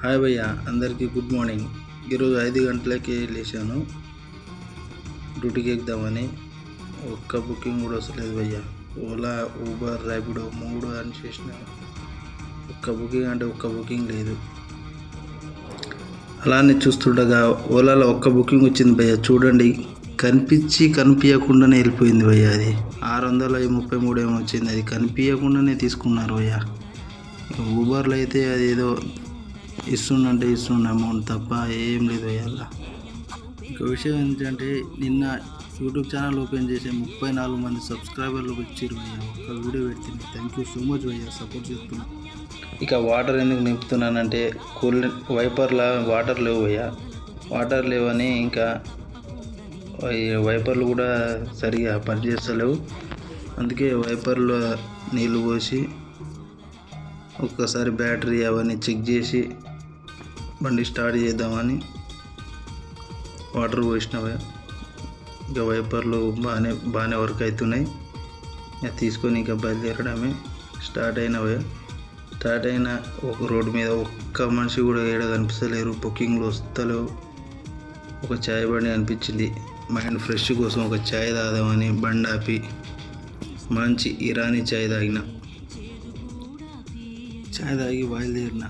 Hi భయ్య, అందరికీ good morning. ఈరోజు 5 గంటలకి లేచాను డ్యూటీకి ఎక్కుదామని. ఒక్క బుకింగ్ కూడా వస్తలేదు భయ్య. ఓలా, ఊబర్, ర్యాపిడో 3 అని చేసిన, ఒక్క బుకింగ్ అంటే ఒక్క బుకింగ్ లేదు. అలానే చూస్తుండగా ఓలాలో ఒక్క బుకింగ్ వచ్చింది భయ్య. చూడండి, కనిపించకుండానే వెళ్ళిపోయింది భయ్య. అది 633 ఏమో వచ్చింది. అది కనిపించకుండానే తీసుకున్నారు భయ్య. ఊబర్లో అయితే అది ఏదో ఇస్తుండ అమౌంట్ తప్ప ఏం లేదు అలా. ఇంకో విషయం ఏంటంటే, నిన్న యూట్యూబ్ ఛానల్ ఓపెన్ చేసి 34 మంది సబ్స్క్రైబర్లు వచ్చారు భయ్య. ఒక్క వీడియో పెడుతుంది. థ్యాంక్ యూ సో మచ్ భయ్య, సపోర్ట్ చేస్తున్నా. ఇక వాటర్ ఎందుకు నింపుతున్నానంటే, వైపర్లా వాటర్ లేవు భయ్య. వాటర్ లేవని ఇంకా వైపర్లు కూడా సరిగా పనిచేస్తలేవు. అందుకే వైపర్లో నీళ్ళు పోసి ఒక్కసారి బ్యాటరీ అవన్నీ చెక్ చేసి బండి స్టార్ట్ చేద్దామని వాటర్ పోసినవే. ఇంకా వైపర్లు బాగానే వర్క్ అవుతున్నాయి. తీసుకొని ఇంకా బయలుదేరడమే. స్టార్ట్ అయిన ఒక రోడ్డు మీద ఒక్క మనిషి కూడా ఏడ కనిపిస్తలేరు. బుకింగ్లు వస్తలేవు. ఒక చాయ్ బండి అనిపించింది. మైండ్ ఫ్రెష్ కోసం ఒక చాయ్ తాగుదామని బండి ఆపి మంచి ఇరానీ చాయ్ తాగి బయలుదేరిన.